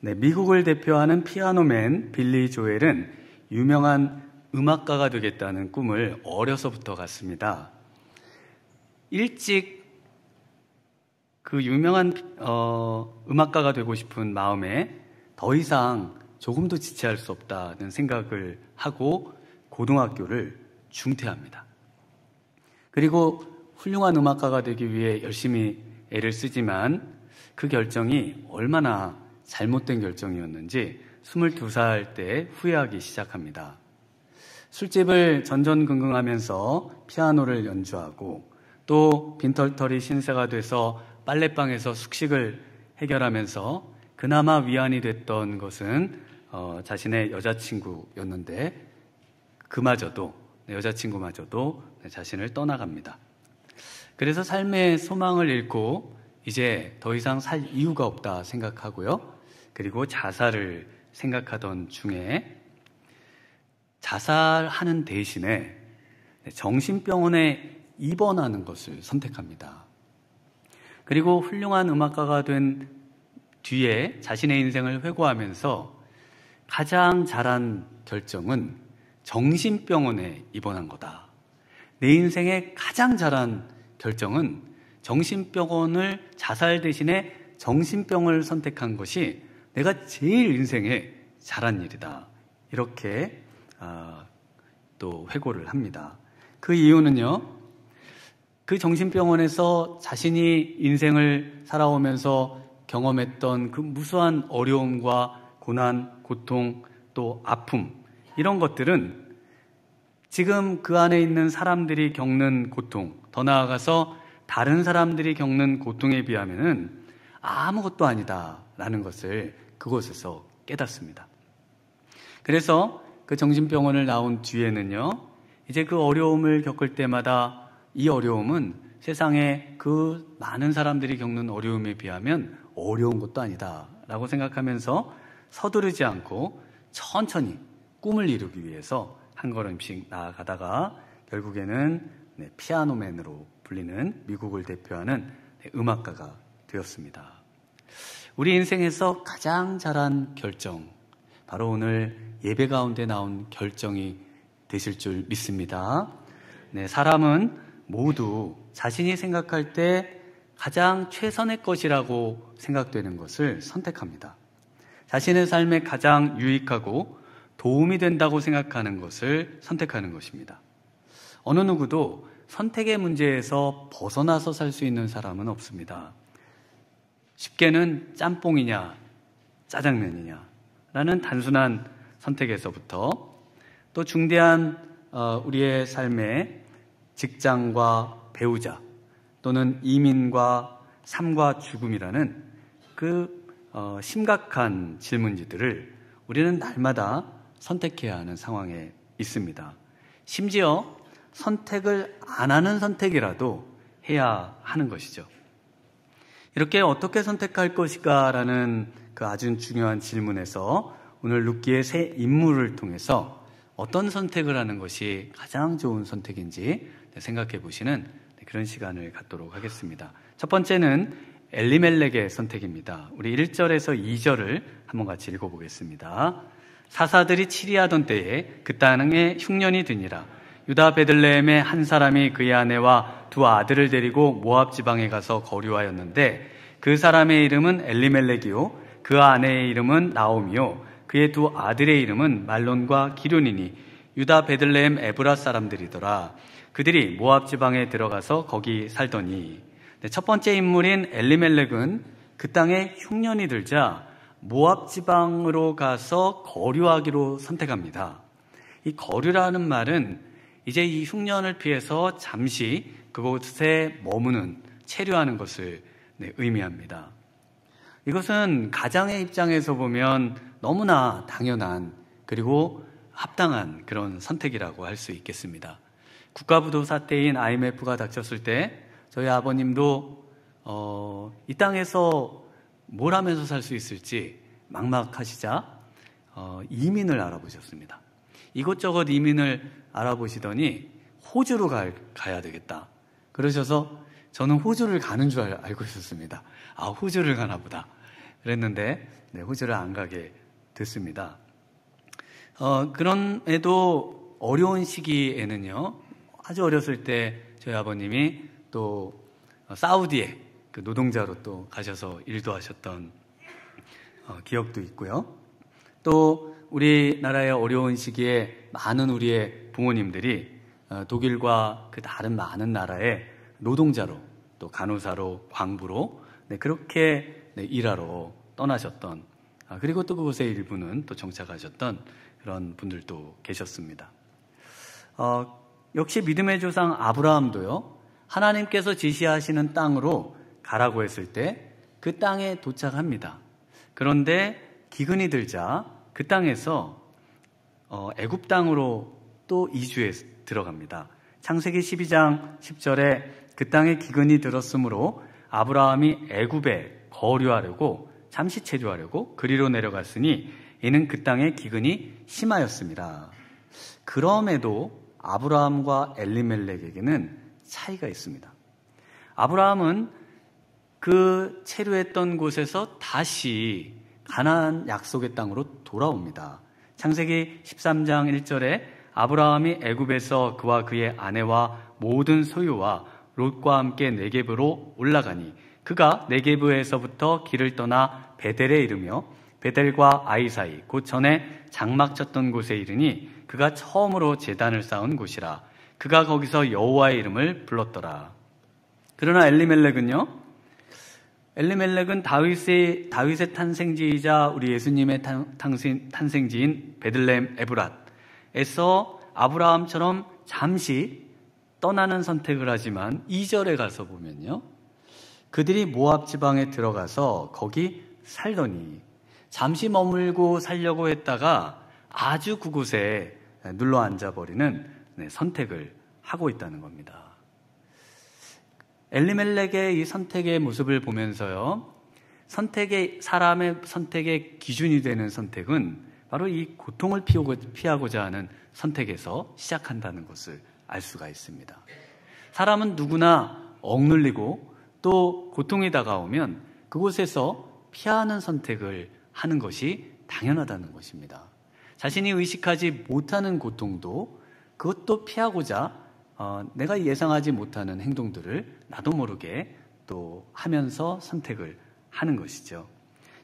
네, 미국을 대표하는 피아노맨 빌리 조엘은 유명한 음악가가 되겠다는 꿈을 어려서부터 갖습니다. 일찍 그 유명한 음악가가 되고 싶은 마음에 더 이상 조금도 지체할 수 없다는 생각을 하고 고등학교를 중퇴합니다. 그리고 훌륭한 음악가가 되기 위해 열심히 애를 쓰지만 그 결정이 얼마나 잘못된 결정이었는지 22살 때 후회하기 시작합니다. 술집을 전전긍긍하면서 피아노를 연주하고 또 빈털터리 신세가 돼서 빨래방에서 숙식을 해결하면서 그나마 위안이 됐던 것은 자신의 여자친구였는데 여자친구마저도 자신을 떠나갑니다. 그래서 삶의 소망을 잃고 이제 더 이상 살 이유가 없다 생각하고요. 그리고 자살을 생각하던 중에 자살하는 대신에 정신병원에 입원하는 것을 선택합니다. 그리고 훌륭한 음악가가 된 뒤에 자신의 인생을 회고하면서 가장 잘한 결정은 정신병원에 입원한 거다. 내 인생의 가장 잘한 결정은 정신병원을 자살 대신에 정신병을 선택한 것이 내가 제일 인생에 잘한 일이다. 이렇게 또 회고를 합니다. 그 이유는요, 그 정신병원에서 자신이 인생을 살아오면서 경험했던 그 무수한 어려움과 고난, 고통, 또 아픔, 이런 것들은 지금 그 안에 있는 사람들이 겪는 고통, 더 나아가서 다른 사람들이 겪는 고통에 비하면은 아무것도 아니다라는 것을 그곳에서 깨닫습니다. 그래서 그 정신병원을 나온 뒤에는요, 이제 그 어려움을 겪을 때마다 이 어려움은 세상에 그 많은 사람들이 겪는 어려움에 비하면 어려운 것도 아니다라고 생각하면서 서두르지 않고 천천히 꿈을 이루기 위해서 한 걸음씩 나아가다가 결국에는 피아노맨으로 불리는 미국을 대표하는 음악가가 되었습니다. 우리 인생에서 가장 잘한 결정, 바로 오늘 예배 가운데 나온 결정이 되실 줄 믿습니다. 사람은 모두 자신이 생각할 때 가장 최선의 것이라고 생각되는 것을 선택합니다. 자신의 삶에 가장 유익하고 도움이 된다고 생각하는 것을 선택하는 것입니다. 어느 누구도 선택의 문제에서 벗어나서 살 수 있는 사람은 없습니다. 쉽게는 짬뽕이냐 짜장면이냐 라는 단순한 선택에서부터 또 중대한 우리의 삶에 직장과 배우자 또는 이민과 삶과 죽음이라는 그 심각한 질문지들을 우리는 날마다 선택해야 하는 상황에 있습니다. 심지어 선택을 안 하는 선택이라도 해야 하는 것이죠. 이렇게 어떻게 선택할 것인가 라는 그 아주 중요한 질문에서 오늘 룻기의 세 인물을 통해서 어떤 선택을 하는 것이 가장 좋은 선택인지 생각해 보시는 그런 시간을 갖도록 하겠습니다. 첫 번째는 엘리멜렉의 선택입니다. 우리 1절에서 2절을 한번 같이 읽어보겠습니다. 사사들이 치리하던 때에 그 땅에 흉년이 드니라. 유다 베들레헴의 한 사람이 그의 아내와 두 아들을 데리고 모압 지방에 가서 거류하였는데 그 사람의 이름은 엘리멜렉이요 그 아내의 이름은 나오미요 그의 두 아들의 이름은 말론과 기륜이니 유다 베들레헴 에브라 사람들이더라. 그들이 모압 지방에 들어가서 거기 살더니 첫 번째 인물인 엘리멜렉은 그 땅에 흉년이 들자 모압 지방으로 가서 거류하기로 선택합니다. 이 거류라는 말은 이제 이 흉년을 피해서 잠시 그곳에 머무는, 체류하는 것을 의미합니다. 이것은 가장의 입장에서 보면 너무나 당연한 그리고 합당한 그런 선택이라고 할 수 있겠습니다. 국가부도 사태인 IMF가 닥쳤을 때 저희 아버님도 이 땅에서 뭘 하면서 살 수 있을지 막막하시자 이민을 알아보셨습니다. 이곳저곳 이민을 알아보시더니 호주로 가야 되겠다. 그러셔서 저는 호주를 가는 줄 알고 있었습니다. 아, 호주를 가나 보다. 그랬는데 호주를 안 가게 됐습니다. 그럼에도 어려운 시기에는요, 아주 어렸을 때 저희 아버님이 또 사우디에 그 노동자로 또 가셔서 일도 하셨던 기억도 있고요. 또 우리나라의 어려운 시기에 많은 우리의 부모님들이 독일과 그 다른 많은 나라의 노동자로 또 간호사로 광부로 그렇게 일하러 떠나셨던, 그리고 또 그곳에 일부는 또 정착하셨던 그런 분들도 계셨습니다. 역시 믿음의 조상 아브라함도요, 하나님께서 지시하시는 땅으로 가라고 했을 때 그 땅에 도착합니다. 그런데 기근이 들자 그 땅에서 애굽 땅으로 또 이주에 들어갑니다. 창세기 12장 10절에 그 땅에 기근이 들었으므로 아브라함이 애굽에 거류하려고 잠시 체류하려고 그리로 내려갔으니 이는 그 땅에 기근이 심하였습니다. 그럼에도 아브라함과 엘리멜렉에게는 차이가 있습니다. 아브라함은 그 체류했던 곳에서 다시 가나안 약속의 땅으로 돌아옵니다. 창세기 13장 1절에 아브라함이 애굽에서 그와 그의 아내와 모든 소유와 롯과 함께 네겝으로 올라가니 그가 네겝에서부터 길을 떠나 베델에 이르며 베델과 아이 사이 곧 전에 장막 쳤던 곳에 이르니 그가 처음으로 제단을 쌓은 곳이라. 그가 거기서 여호와의 이름을 불렀더라. 그러나 엘리멜렉은 다윗의 탄생지이자 우리 예수님의 탄생지인 베들레헴 에브랏에서 아브라함처럼 잠시 떠나는 선택을 하지만 2절에 가서 보면요, 그들이 모압 지방에 들어가서 거기 살더니 잠시 머물고 살려고 했다가 아주 그곳에 눌러 앉아버리는 선택을 하고 있다는 겁니다. 엘리멜렉의 이 선택의 모습을 보면서요, 사람의 선택의 기준이 되는 선택은 바로 이 고통을 피하고자 하는 선택에서 시작한다는 것을 알 수가 있습니다. 사람은 누구나 억눌리고 또 고통이 다가오면 그곳에서 피하는 선택을 하는 것이 당연하다는 것입니다. 자신이 의식하지 못하는 고통도 그것도 피하고자 내가 예상하지 못하는 행동들을 나도 모르게 또 하면서 선택을 하는 것이죠.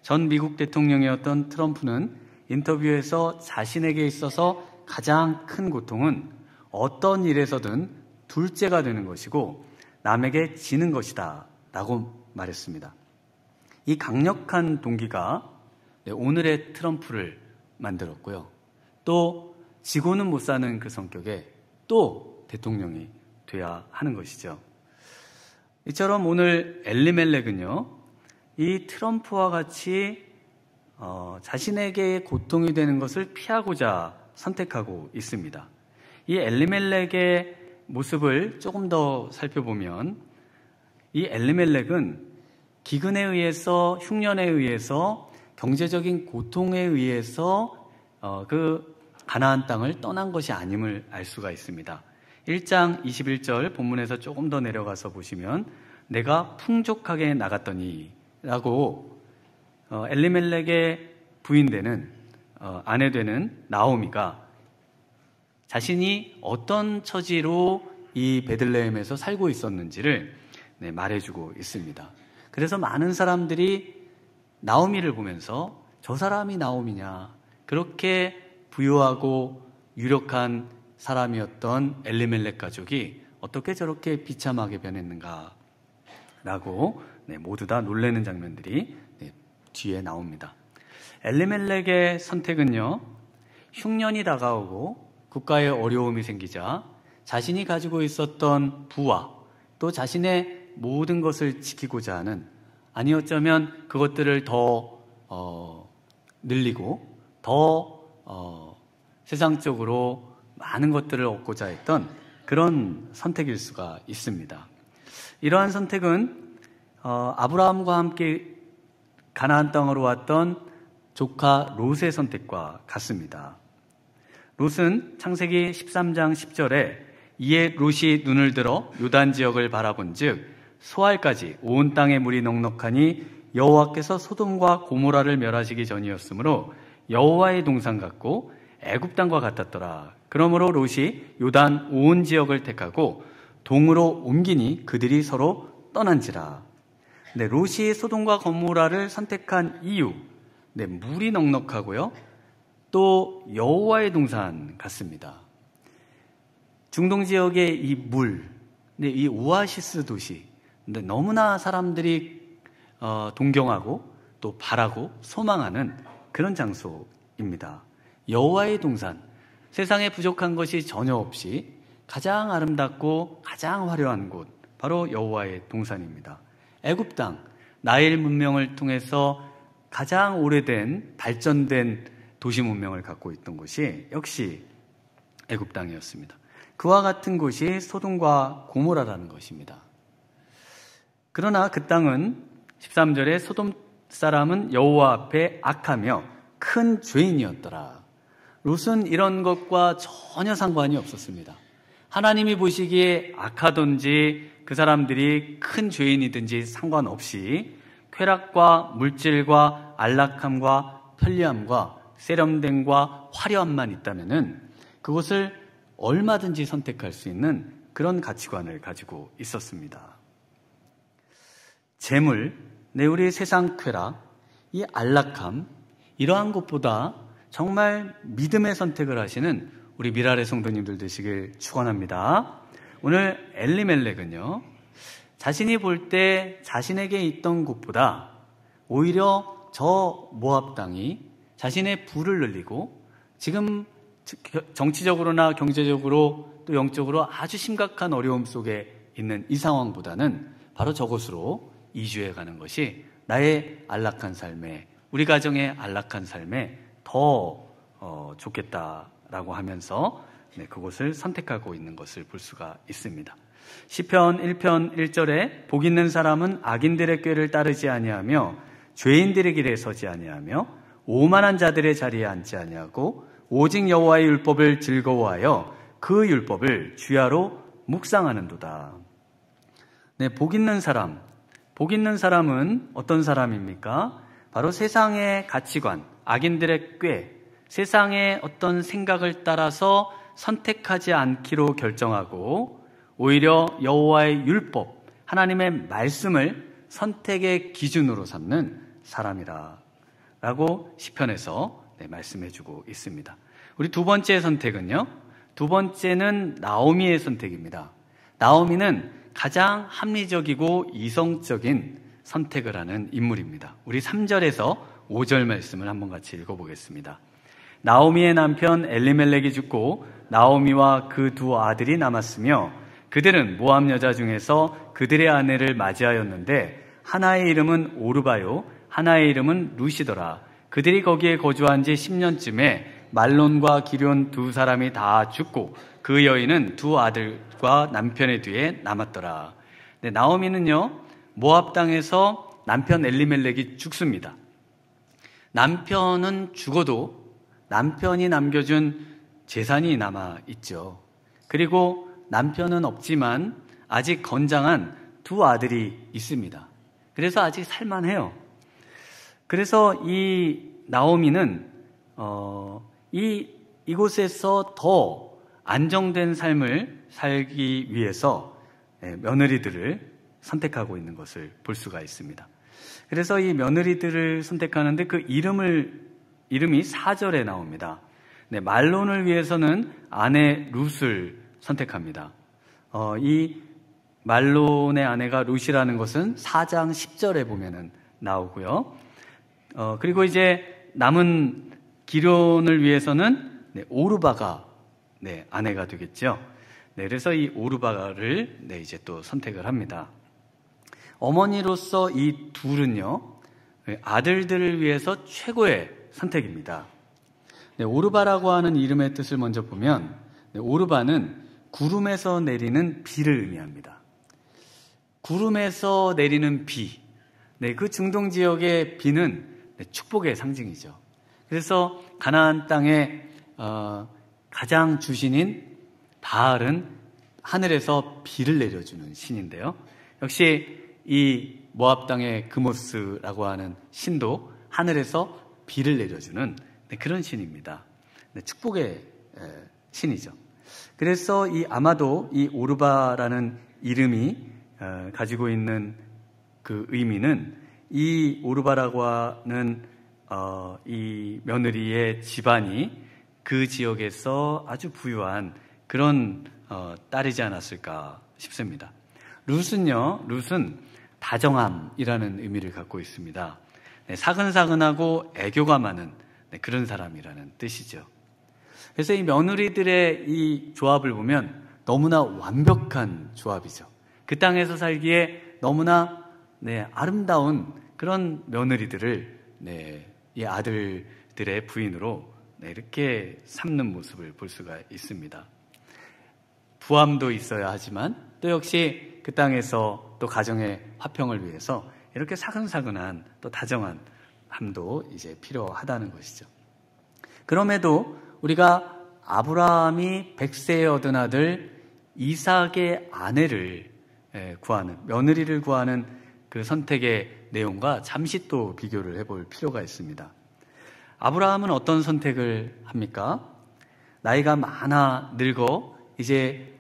전 미국 대통령이었던 트럼프는 인터뷰에서 자신에게 있어서 가장 큰 고통은 어떤 일에서든 둘째가 되는 것이고 남에게 지는 것이다 라고 말했습니다. 이 강력한 동기가 오늘의 트럼프를 만들었고요. 또 지고는 못 사는 그 성격에 또 대통령이 돼야 하는 것이죠. 이처럼 오늘 엘리멜렉은요, 이 트럼프와 같이 자신에게 고통이 되는 것을 피하고자 선택하고 있습니다. 이 엘리멜렉의 모습을 조금 더 살펴보면 이 엘리멜렉은 기근에 의해서, 흉년에 의해서, 경제적인 고통에 의해서 그 가나안 땅을 떠난 것이 아님을 알 수가 있습니다. 1장 21절 본문에서 조금 더 내려가서 보시면 내가 풍족하게 나갔더니 라고 엘리멜렉의 부인 되는 아내 되는 나오미가 자신이 어떤 처지로 이 베들레헴에서 살고 있었는지를 말해주고 있습니다. 그래서 많은 사람들이 나오미를 보면서 저 사람이 나오미냐, 그렇게 부유하고 유력한 사람이었던 엘리멜렉 가족이 어떻게 저렇게 비참하게 변했는가 라고 모두 다 놀라는 장면들이 뒤에 나옵니다. 엘리멜렉의 선택은요, 흉년이 다가오고 국가에 어려움이 생기자 자신이 가지고 있었던 부와 또 자신의 모든 것을 지키고자 하는, 아니 어쩌면 그것들을 더 늘리고 더 세상적으로 많은 것들을 얻고자 했던 그런 선택일 수가 있습니다. 이러한 선택은 아브라함과 함께 가나안 땅으로 왔던 조카 롯의 선택과 같습니다. 롯은 창세기 13장 10절에 이에 롯이 눈을 들어 요단 지역을 바라본즉 소알까지 온 땅에 물이 넉넉하니 여호와께서 소돔과 고모라를 멸하시기 전이었으므로 여호와의 동산 같고 애굽 땅과 같았더라. 그러므로 롯이 요단 온 지역을 택하고 동으로 옮기니 그들이 서로 떠난지라. 네, 롯이 소돔과 고모라를 선택한 이유, 네, 물이 넉넉하고요, 또 여호와의 동산 같습니다. 중동 지역의 이 물, 네, 이 오아시스 도시, 근데 너무나 사람들이 동경하고 또 바라고 소망하는 그런 장소입니다. 여호와의 동산, 세상에 부족한 것이 전혀 없이 가장 아름답고 가장 화려한 곳, 바로 여호와의 동산입니다. 애굽 땅, 나일 문명을 통해서 가장 오래된 발전된 도시 문명을 갖고 있던 곳이 역시 애굽 땅이었습니다. 그와 같은 곳이 소돔과 고모라라는 것입니다. 그러나 그 땅은 13절에 소돔 사람은 여호와 앞에 악하며 큰 죄인이었더라. 롯은 이런 것과 전혀 상관이 없었습니다. 하나님이 보시기에 악하든지 그 사람들이 큰 죄인이든지 상관없이 쾌락과 물질과 안락함과 편리함과 세련됨과 화려함만 있다면은 그것을 얼마든지 선택할 수 있는 그런 가치관을 가지고 있었습니다. 재물, 네, 우리 세상 쾌락, 이 안락함, 이러한 것보다 정말 믿음의 선택을 하시는 우리 미랄의 성도님들 되시길 축원합니다. 오늘 엘리멜렉은요, 자신이 볼 때 자신에게 있던 곳보다 오히려 저 모압 땅이 자신의 부를 늘리고 지금 정치적으로나 경제적으로 또 영적으로 아주 심각한 어려움 속에 있는 이 상황보다는 바로 저곳으로 이주해 가는 것이 나의 안락한 삶에, 우리 가정의 안락한 삶에 더 좋겠다라고 하면서 그곳을 선택하고 있는 것을 볼 수가 있습니다. 시편 1편 1절에 복 있는 사람은 악인들의 꾀를 따르지 아니하며 죄인들의 길에 서지 아니하며 오만한 자들의 자리에 앉지 아니하고 오직 여호와의 율법을 즐거워하여 그 율법을 주야로 묵상하는도다. 네, 복 있는 사람, 복 있는 사람은 어떤 사람입니까? 바로 세상의 가치관, 악인들의 꾀, 세상의 어떤 생각을 따라서 선택하지 않기로 결정하고 오히려 여호와의 율법, 하나님의 말씀을 선택의 기준으로 삼는 사람이라 라고 시편에서 말씀해주고 있습니다. 우리 두 번째 선택은요, 두 번째는 나오미의 선택입니다. 나오미는 가장 합리적이고 이성적인 선택을 하는 인물입니다. 우리 3절에서 5절 말씀을 한번 같이 읽어보겠습니다. 나오미의 남편 엘리멜렉이 죽고 나오미와 그 두 아들이 남았으며 그들은 모압 여자 중에서 그들의 아내를 맞이하였는데 하나의 이름은 오르바요 하나의 이름은 루시더라. 그들이 거기에 거주한 지 10년쯤에 말론과 기럨 두 사람이 다 죽고 그 여인은 두 아들과 남편의 뒤에 남았더라. 네, 나오미는요, 모압 땅에서 남편 엘리멜렉이 죽습니다. 남편은 죽어도 남편이 남겨준 재산이 남아있죠. 그리고 남편은 없지만 아직 건장한 두 아들이 있습니다. 그래서 아직 살만해요. 그래서 이 나오미는 이곳에서 더 안정된 삶을 살기 위해서 며느리들을 선택하고 있는 것을 볼 수가 있습니다. 그래서 이 며느리들을 선택하는데 그 이름이 4절에 나옵니다. 네, 말론을 위해서는 아내 룻을 선택합니다. 이 말론의 아내가 룻이라는 것은 4장 10절에 보면은 나오고요. 그리고 이제 남은 기럨을 위해서는 오르바가 아내가 되겠죠. 그래서 이 오르바를 이제 또 선택을 합니다. 어머니로서 이 둘은요, 아들들을 위해서 최고의 선택입니다. 오르바라고 하는 이름의 뜻을 먼저 보면 오르바는 구름에서 내리는 비를 의미합니다. 구름에서 내리는 비, 그 중동 지역의 비는 축복의 상징이죠. 그래서 가나안 땅에 가장 주신인 바알은 하늘에서 비를 내려주는 신인데요. 역시 이 모압 땅의 그모스라고 하는 신도 하늘에서 비를 내려주는 그런 신입니다. 축복의 신이죠. 그래서 아마도 이 오르바라는 이름이 가지고 있는 그 의미는 이 오르바라고 하는 이 며느리의 집안이 그 지역에서 아주 부유한 그런 딸이지 않았을까 싶습니다. 룻은 다정함이라는 의미를 갖고 있습니다. 사근사근하고 애교가 많은 그런 사람이라는 뜻이죠. 그래서 이 며느리들의 이 조합을 보면 너무나 완벽한 조합이죠. 그 땅에서 살기에 너무나 아름다운 그런 며느리들을 이 아들들의 부인으로 이렇게 삼는 모습을 볼 수가 있습니다. 부함도 있어야 하지만 또 역시 그 땅에서 또 가정의 화평을 위해서 이렇게 사근사근한 또 다정한 함도 이제 필요하다는 것이죠. 그럼에도 우리가 아브라함이 100세에 얻은 아들 이삭의 아내를 구하는, 며느리를 구하는 그 선택의 내용과 잠시 또 비교를 해볼 필요가 있습니다. 아브라함은 어떤 선택을 합니까? 나이가 많아 늙어 이제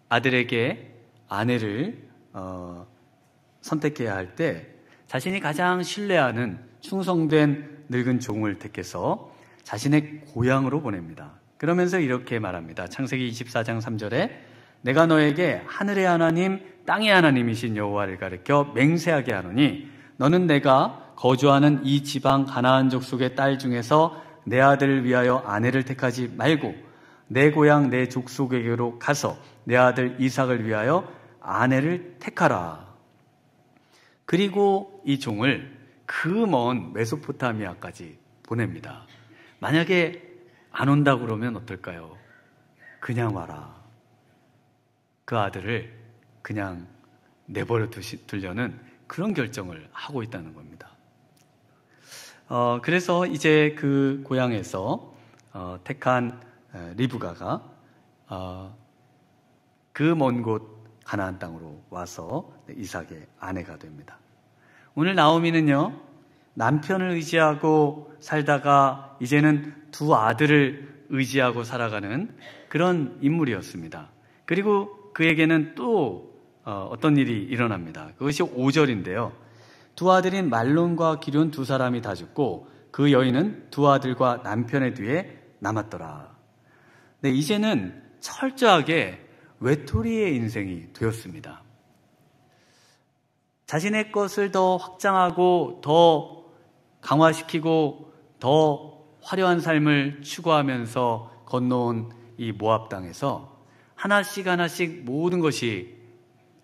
아들에게 아내를 선택해야 할 때 자신이 가장 신뢰하는 충성된 늙은 종을 택해서 자신의 고향으로 보냅니다. 그러면서 이렇게 말합니다. 창세기 24장 3절에 내가 너에게 하늘의 하나님 땅의 하나님이신 여호와를 가르쳐 맹세하게 하노니 너는 내가 거주하는 이 지방 가나안 족속의 딸 중에서 내 아들을 위하여 아내를 택하지 말고 내 고향 내 족속에게로 가서 내 아들 이삭을 위하여 아내를 택하라. 그리고 이 종을 그 먼 메소포타미아까지 보냅니다. 만약에 안 온다고 그러면 어떨까요? 그냥 와라. 그 아들을 그냥 내버려 두려는 그런 결정을 하고 있다는 겁니다. 그래서 이제 그 고향에서 택한 리브가가 그 먼 곳 가나안 땅으로 와서 이삭의 아내가 됩니다. 오늘 나오미는요, 남편을 의지하고 살다가 이제는 두 아들을 의지하고 살아가는 그런 인물이었습니다. 그리고 그에게는 또 어떤 일이 일어납니다. 그것이 5절인데요. 두 아들인 말론과 기륜 두 사람이 다 죽고 그 여인은 두 아들과 남편의 뒤에 남았더라. 네, 이제는 철저하게 외톨이의 인생이 되었습니다. 자신의 것을 더 확장하고 더 강화시키고 더 화려한 삶을 추구하면서 건너온 이 모압 땅에서 하나씩 모든 것이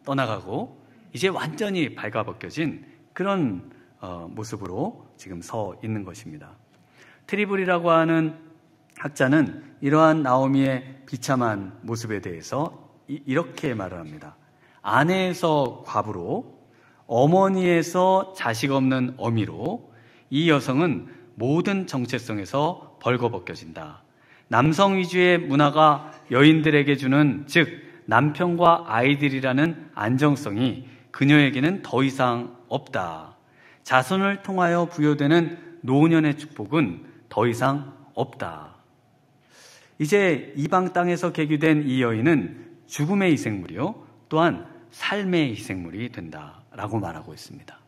떠나가고 이제 완전히 발가벗겨진 그런 모습으로 지금 서 있는 것입니다. 트리블이라고 하는 학자는 이러한 나오미의 비참한 모습에 대해서 이렇게 말을 합니다. 아내에서 과부로 어머니에서 자식 없는 어미로 이 여성은 모든 정체성에서 벌거벗겨진다. 남성 위주의 문화가 여인들에게 주는, 즉 남편과 아이들이라는 안정성이 그녀에게는 더 이상 없다. 자손을 통하여 부여되는 노년의 축복은 더 이상 없다. 이제 이방 땅에서 계기된 이 여인은 죽음의 희생물이요 또한 삶의 희생물이 된다라고 말하고 있습니다.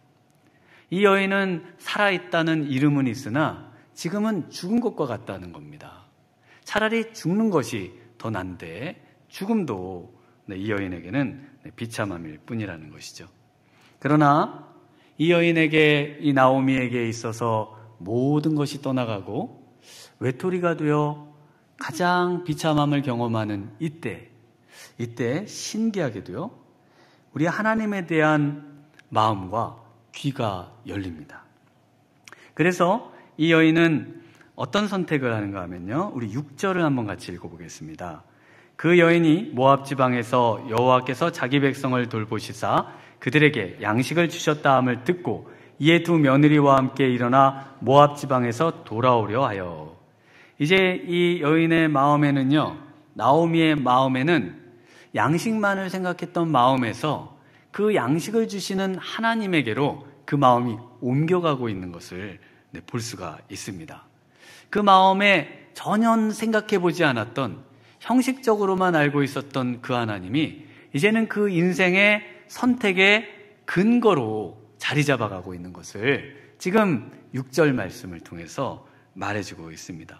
이 여인은 살아있다는 이름은 있으나 지금은 죽은 것과 같다는 겁니다. 차라리 죽는 것이 더 난데 죽음도 이 여인에게는 비참함일 뿐이라는 것이죠. 그러나 이 여인에게, 이 나오미에게 있어서 모든 것이 떠나가고 외톨이가 되어 가장 비참함을 경험하는 이때 신기하게도요, 우리 하나님에 대한 마음과 귀가 열립니다. 그래서 이 여인은 어떤 선택을 하는가 하면요, 우리 6절을 한번 같이 읽어보겠습니다. 그 여인이 모압 지방에서 여호와께서 자기 백성을 돌보시사 그들에게 양식을 주셨다 함을 듣고 이에 두 며느리와 함께 일어나 모압 지방에서 돌아오려 하여. 이제 이 여인의 마음에는요, 나오미의 마음에는 양식만을 생각했던 마음에서 그 양식을 주시는 하나님에게로 그 마음이 옮겨가고 있는 것을 볼 수가 있습니다. 그 마음에 전혀 생각해보지 않았던, 형식적으로만 알고 있었던 그 하나님이 이제는 그 인생의 선택의 근거로 자리 잡아가고 있는 것을 지금 6절 말씀을 통해서 말해주고 있습니다.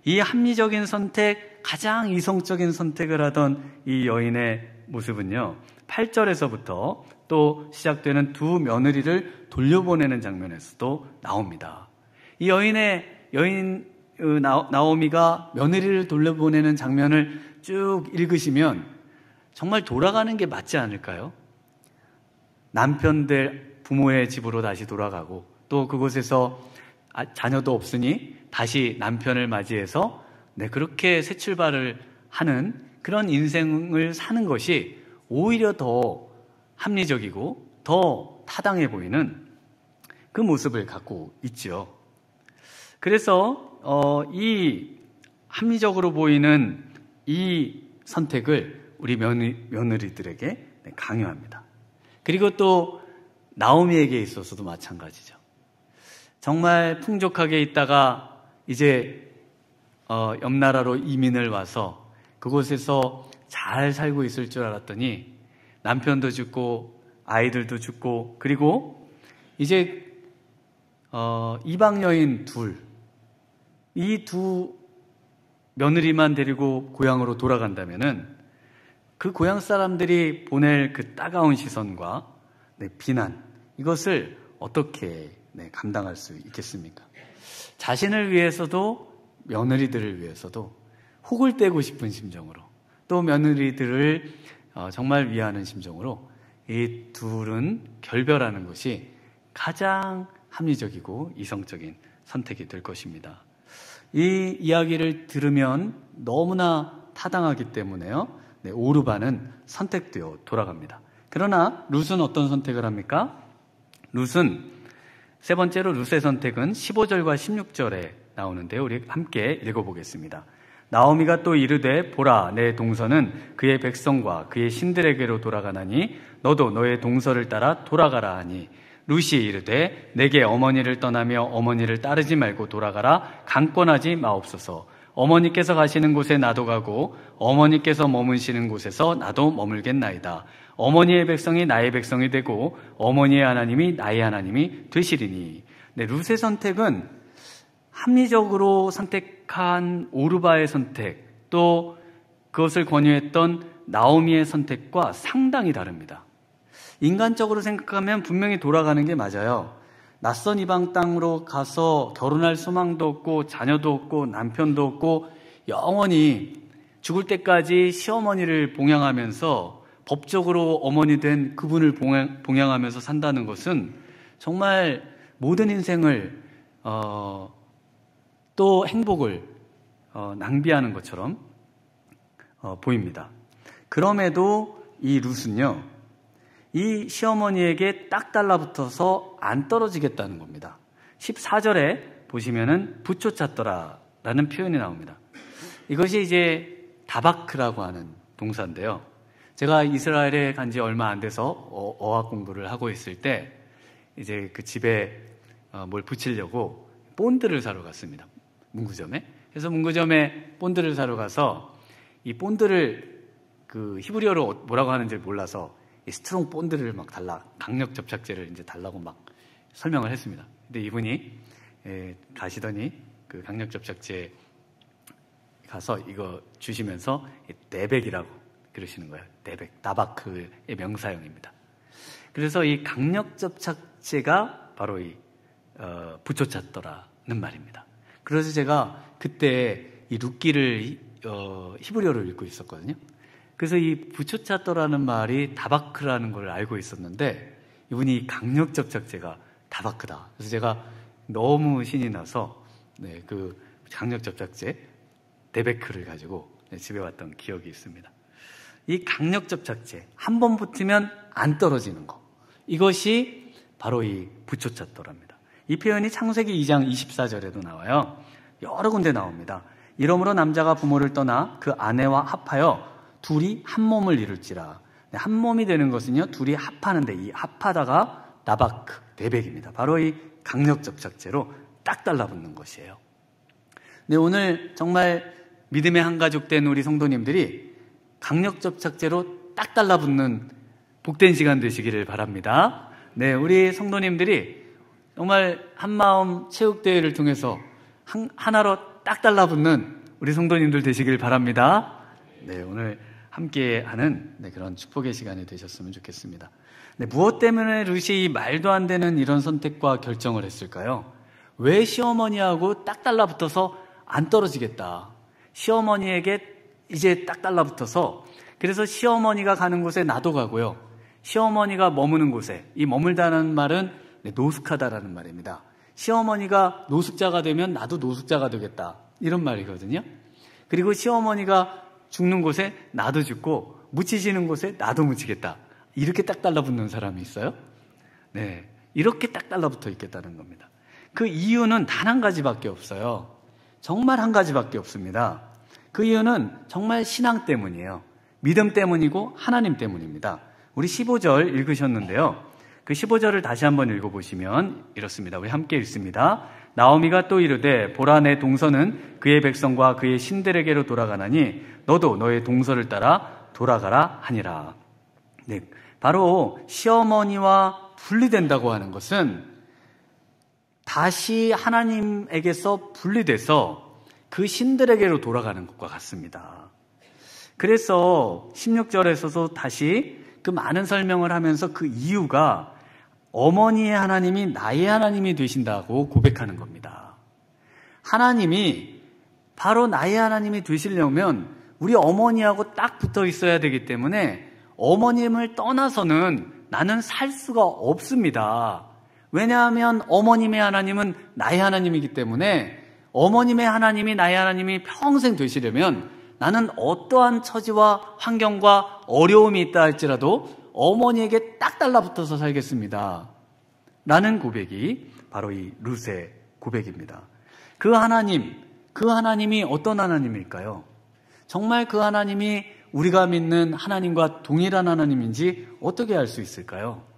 이 합리적인 선택, 가장 이성적인 선택을 하던 이 여인의 모습은요, 8절에서부터 또 시작되는 두 며느리를 돌려보내는 장면에서도 나옵니다. 이 여인 나오미가 며느리를 돌려보내는 장면을 쭉 읽으시면 정말 돌아가는 게 맞지 않을까요? 남편들 부모의 집으로 다시 돌아가고, 또 그곳에서 자녀도 없으니 다시 남편을 맞이해서 그렇게 새 출발을 하는 그런 인생을 사는 것이 오히려 더 합리적이고 더 타당해 보이는 그 모습을 갖고 있죠. 그래서 이 합리적으로 보이는 이 선택을 우리 며느리들에게 강요합니다. 그리고 또 나오미에게 있어서도 마찬가지죠. 정말 풍족하게 있다가 이제 옆 나라로 이민을 와서 그곳에서 잘 살고 있을 줄 알았더니 남편도 죽고 아이들도 죽고, 그리고 이제 이방 여인 이 두 며느리만 데리고 고향으로 돌아간다면은 그 고향 사람들이 보낼 그 따가운 시선과 비난, 이것을 어떻게 감당할 수 있겠습니까? 자신을 위해서도 며느리들을 위해서도 혹을 떼고 싶은 심정으로, 또 며느리들을 정말 위하는 심정으로 이 둘은 결별하는 것이 가장 합리적이고 이성적인 선택이 될 것입니다. 이 이야기를 들으면 너무나 타당하기 때문에요, 오르바는 선택되어 돌아갑니다. 그러나 룻은 어떤 선택을 합니까? 룻은 세 번째로 룻의 선택은 15절과 16절에 나오는데요, 우리 함께 읽어보겠습니다. 나오미가 또 이르되 보라, 내 동서는 그의 백성과 그의 신들에게로 돌아가나니 너도 너의 동서를 따라 돌아가라 하니, 룻이 이르되 내게 어머니를 떠나며 어머니를 따르지 말고 돌아가라, 강권하지 마옵소서. 어머니께서 가시는 곳에 나도 가고 어머니께서 머무시는 곳에서 나도 머물겠나이다. 어머니의 백성이 나의 백성이 되고 어머니의 하나님이 나의 하나님이 되시리니. 룻의 선택은 합리적으로 선택한 오르바의 선택, 또 그것을 권유했던 나오미의 선택과 상당히 다릅니다. 인간적으로 생각하면 분명히 돌아가는 게 맞아요. 낯선 이방 땅으로 가서 결혼할 소망도 없고 자녀도 없고 남편도 없고 영원히 죽을 때까지 시어머니를 봉양하면서 법적으로 어머니 된 그분을 봉양하면서 산다는 것은 정말 모든 인생을 또 행복을 낭비하는 것처럼 보입니다. 그럼에도 이 룻은요, 이 시어머니에게 딱 달라붙어서 안 떨어지겠다는 겁니다. 14절에 보시면은 붙여찾더라라는 표현이 나옵니다. 이것이 이제 다바크라고 하는 동사인데요. 제가 이스라엘에 간 지 얼마 안 돼서 어학 공부를 하고 있을 때 이제 그 집에 뭘 붙이려고 본드를 사러 갔습니다. 문구점에. 그래서 문구점에 본드를 사러 가서 이 본드를 그 히브리어로 뭐라고 하는지 몰라서 이 스트롱 본드를 막 강력 접착제를 이제 달라고 막 설명을 했습니다. 근데 이분이 가시더니 그 강력 접착제 가서 이거 주시면서 네백이라고 그러시는 거예요. 네백, 다바크의 명사형입니다. 그래서 이 강력 접착제가 바로 이 붙여찾더라는 말입니다. 그래서 제가 그때 이 룻기를 히브리어를 읽고 있었거든요. 그래서 이 붙여찾더라는 말이 다바크라는 걸 알고 있었는데 이분이 강력 접착제가 다바크다. 그래서 제가 너무 신이 나서 그 강력 접착제 데베크를 가지고 집에 왔던 기억이 있습니다. 이 강력 접착제 한 번 붙으면 안 떨어지는 거, 이것이 바로 이 붙여찾더랍니다. 이 표현이 창세기 2장 24절에도 나와요. 여러 군데 나옵니다. 이러므로 남자가 부모를 떠나 그 아내와 합하여 둘이 한 몸을 이룰지라. 한 몸이 되는 것은요, 둘이 합하는데 이 합하다가 나바크, 내백입니다. 바로 이 강력 접착제로 딱 달라붙는 것이에요. 네, 오늘 정말 믿음의 한 가족 된 우리 성도님들이 강력 접착제로 딱 달라붙는 복된 시간 되시기를 바랍니다. 네, 우리 성도님들이 정말 한마음 체육대회를 통해서 하나로 딱 달라붙는 우리 성도님들 되시길 바랍니다. 네, 오늘 함께하는 그런 축복의 시간이 되셨으면 좋겠습니다. 네, 무엇 때문에 루시 말도 안 되는 이런 선택과 결정을 했을까요? 왜 시어머니하고 딱 달라붙어서 안 떨어지겠다. 시어머니에게 이제 딱 달라붙어서, 그래서 시어머니가 가는 곳에 나도 가고요. 시어머니가 머무는 곳에, 이 머물다는 말은 노숙하다라는 말입니다. 시어머니가 노숙자가 되면 나도 노숙자가 되겠다, 이런 말이거든요. 그리고 시어머니가 죽는 곳에 나도 죽고 묻히시는 곳에 나도 묻히겠다, 이렇게 딱 달라붙는 사람이 있어요? 네, 이렇게 딱 달라붙어 있겠다는 겁니다. 그 이유는 단 한 가지밖에 없어요. 정말 한 가지밖에 없습니다. 그 이유는 정말 신앙 때문이에요. 믿음 때문이고 하나님 때문입니다. 우리 15절 읽으셨는데요. 그 15절을 다시 한번 읽어보시면 이렇습니다. 우리 함께 읽습니다. 나오미가 또 이르되 보라, 내 동서는 그의 백성과 그의 신들에게로 돌아가나니 너도 너의 동서를 따라 돌아가라 하니라. 네, 바로 시어머니와 분리된다고 하는 것은 다시 하나님에게서 분리돼서 그 신들에게로 돌아가는 것과 같습니다. 그래서 16절에서도 다시 그 많은 설명을 하면서 그 이유가 어머니의 하나님이 나의 하나님이 되신다고 고백하는 겁니다. 하나님이 바로 나의 하나님이 되시려면 우리 어머니하고 딱 붙어 있어야 되기 때문에 어머님을 떠나서는 나는 살 수가 없습니다. 왜냐하면 어머님의 하나님은 나의 하나님이기 때문에 어머님의 하나님이 나의 하나님이 평생 되시려면 나는 어떠한 처지와 환경과 어려움이 있다 할지라도 어머니에게 딱 달라붙어서 살겠습니다. 라는 고백이 바로 이 룻의 고백입니다. 그 하나님이 어떤 하나님일까요? 정말 그 하나님이 우리가 믿는 하나님과 동일한 하나님인지 어떻게 알 수 있을까요?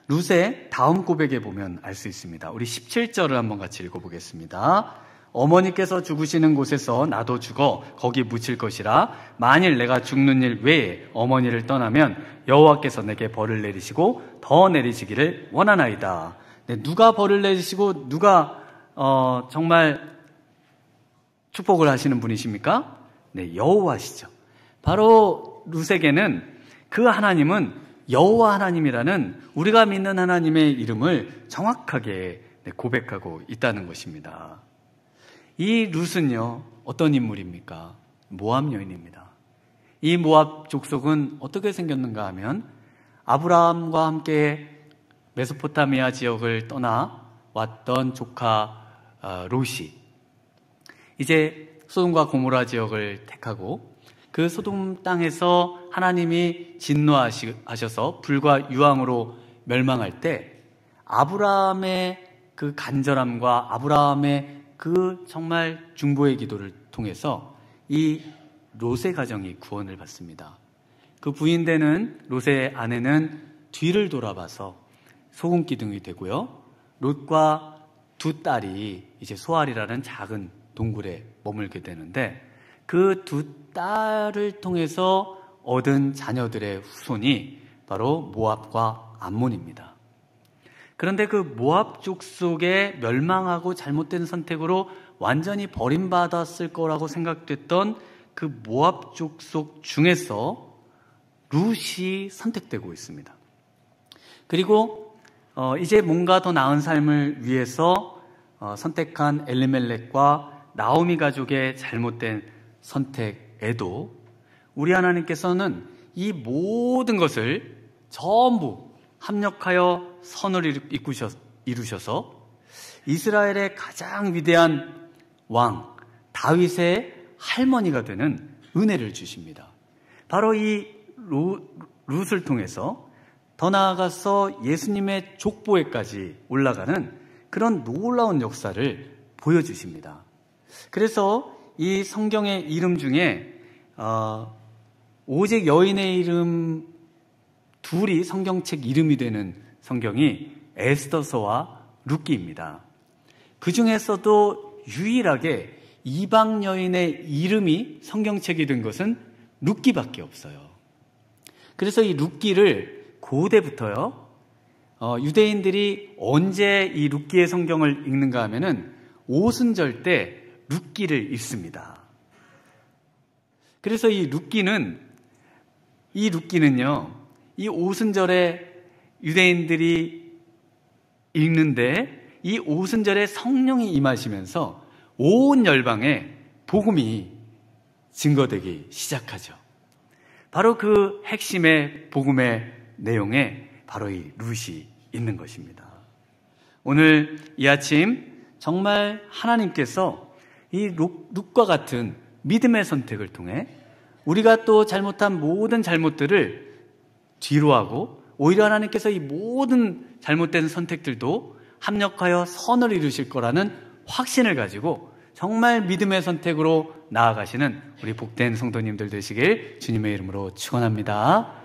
룻의 다음 고백에 보면 알 수 있습니다. 우리 17절을 한번 같이 읽어보겠습니다. 어머니께서 죽으시는 곳에서 나도 죽어 거기 묻힐 것이라. 만일 내가 죽는 일 외에 어머니를 떠나면 여호와께서 내게 벌을 내리시고 더 내리시기를 원하나이다. 네, 누가 벌을 내리시고 누가 정말 축복을 하시는 분이십니까? 네, 여호와시죠. 바로 룻에게는 그 하나님은 여호와 하나님이라는 우리가 믿는 하나님의 이름을 정확하게 고백하고 있다는 것입니다. 이 룻은요, 어떤 인물입니까? 모압 여인입니다. 이 모압 족속은 어떻게 생겼는가 하면 아브라함과 함께 메소포타미아 지역을 떠나 왔던 조카 롯이 이제 소돔과 고모라 지역을 택하고 그 소돔 땅에서 하나님이 진노하셔서 불과 유황으로 멸망할 때 아브라함의 그 간절함과 아브라함의 그 정말 중보의 기도를 통해서 이 롯의 가정이 구원을 받습니다. 그 부인되는 롯의 아내는 뒤를 돌아봐서 소금 기둥이 되고요. 롯과 두 딸이 이제 소알이라는 작은 동굴에 머물게 되는데 그 두 딸을 통해서 얻은 자녀들의 후손이 바로 모압과 암몬입니다. 그런데 그 모압 족속의 멸망하고 잘못된 선택으로 완전히 버림받았을 거라고 생각됐던 그 모압 족속 중에서 룻이 선택되고 있습니다. 그리고 이제 뭔가 더 나은 삶을 위해서 선택한 엘리멜렉과 나오미 가족의 잘못된 선택에도 우리 하나님께서는 이 모든 것을 전부 합력하여 선을 이루셔서 이스라엘의 가장 위대한 왕 다윗의 할머니가 되는 은혜를 주십니다. 바로 이 룻을 통해서 더 나아가서 예수님의 족보에까지 올라가는 그런 놀라운 역사를 보여주십니다. 그래서 이 성경의 이름 중에 오직 여인의 이름 둘이 성경책 이름이 되는 성경이 에스더서와 룻기입니다. 그 중에서도 유일하게 이방 여인의 이름이 성경책이 된 것은 룻기밖에 없어요. 그래서 이 룻기를 고대부터요, 유대인들이 언제 이 룻기의 성경을 읽는가 하면은 오순절 때 룻기를 읽습니다. 그래서 이 룻기는요, 이 오순절에 유대인들이 읽는데 이 오순절에 성령이 임하시면서 온 열방에 복음이 증거되기 시작하죠. 바로 그 핵심의 복음의 내용에 바로 이 룻이 있는 것입니다. 오늘 이 아침 정말 하나님께서 이 룻과 같은 믿음의 선택을 통해 우리가 또 잘못한 모든 잘못들을 뒤로하고 오히려 하나님께서 이 모든 잘못된 선택들도 합력하여 선을 이루실 거라는 확신을 가지고 정말 믿음의 선택으로 나아가시는 우리 복된 성도님들 되시길 주님의 이름으로 축원합니다.